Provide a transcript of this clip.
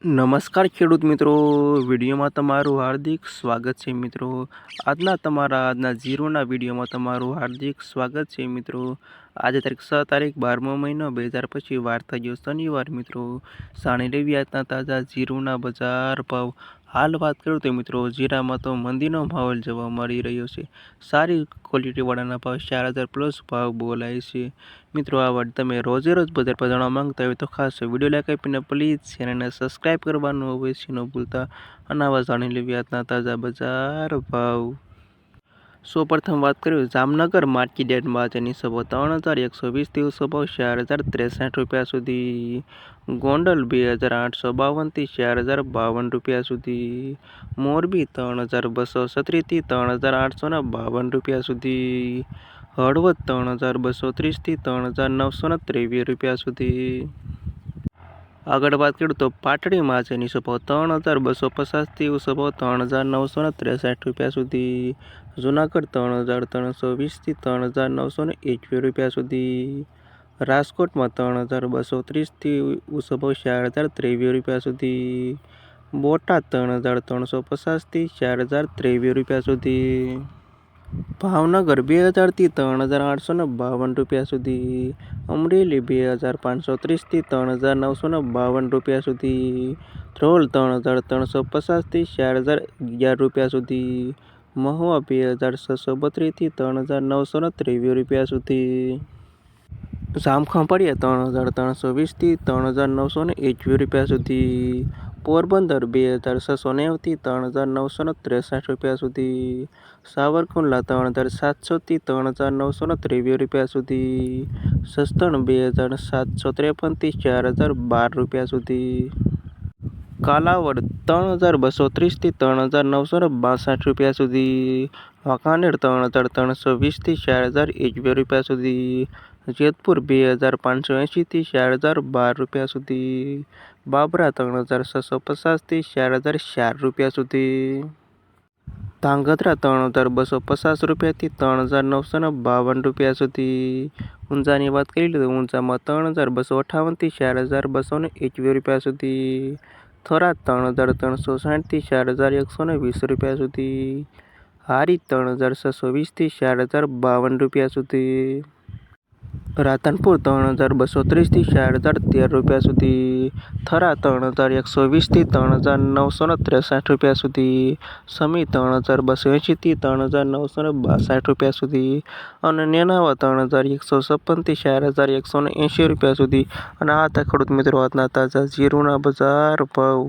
નમસ્કાર ખેડૂત મિત્રો, વિડીયોમાં તમારું હાર્દિક સ્વાગત છે મિત્રો. આજના ઝીરોના વિડીયોમાં તમારું હાર્દિક સ્વાગત છે મિત્રો. આજે તારીખ 6 તારીખ 12મો મહિનો 2025 વાર થઈ ગયો શનિવાર મિત્રો. જાણી લેવી આજના તાજા જીરુના બજાર ભાવ. હાલ વાત કરું તો મિત્રો, જીરામાં તો મંદીનો માહોલ જોવા મળી રહ્યો છે. સારી ક્વોલિટીવાળાના ભાવ 4000 પ્લસ ભાવ બોલાય છે મિત્રો. આ વાત તમે રોજે રોજ બજાર પર જાણવા માંગતા હોય તો ખાસ વિડીયો લાઈક આપીને પ્લીઝ ચેનલને સબસ્ક્રાઈબ કરવાનું અવશ્ય ન ભૂલતા. અને આવા જાણી લેવી આજના તાજા બજાર ભાવ. સૌપ્રથમ વાત કરીએ જામનગર માર્કેટ યાર્ડમાં આજની સભા 3120 સભાવ 4063 રૂપિયા સુધી. ગોંડલ 2852 થી 4052 રૂપિયા સુધી. મોરબી 3236 થી 3852 રૂપિયા સુધી. હળવદ 3230 થી 3923 રૂપિયા સુધી. આગળ વાત કરીએ તો પાટડીમાં આજની સભાવ 3250 થી સભાવ 3963 રૂપિયા સુધી. જુનાગઢ 3320 થી 3921 રૂપિયા સુધી. રાજકોટમાં 3230 થી સભાવ 4023 રૂપિયા સુધી. બોટાદ 3350 થી 4023 રૂપિયા સુધી. ભાવનગર 2000 થી 3852 રૂપિયા સુધી. અમરેલી 2530 થી 3952 રૂપિયા સુધી. ધ્રોલ 3350 થી 4011 રૂપિયા સુધી. મહુવા 2632 થી 3923 રૂપિયા સુધી. જામખંભાળિયા 3320 થી 3921 રૂપિયા સુધી. પોરબંદર 2690 થી 3963 રૂપિયા સુધી. સાવરકુંડલા 3700 થી 3923 રૂપિયા સુધી. સસ્તણ 2753 થી 4012 રૂપિયા સુધી. કાલાવડ 3230 થી 3962 રૂપિયા સુધી. વાંકાનેર 3320 થી 4021 રૂપિયા સુધી. જેતપુર 2580 થી 4012 રૂપિયા સુધી. બાબરા 3650 થી 4004 રૂપિયા સુધી. ધાંગધ્રા 3250 રૂપિયા થી 3952 રૂપિયા સુધી. ઊંઝાની વાત કરી લે તો ઊંઝામાં 3258 થી 4221 રૂપિયા સુધી. થરાદ 3360 થી 4120 રૂપિયા સુધી. હારી 3620 થી 4052 રૂપિયા સુધી. રાધનપુર 3230 થી 4013 રૂપિયા સુધી. થરા 3120 થી 3963 રૂપિયા સુધી. સમી 3280 થી 3962 રૂપિયા સુધી. અને નેનાવા 3156 થી 4180 રૂપિયા સુધી. અને આ હતા ખેડૂત મિત્રો આજના તાજા જીરુના બજાર ભાવ.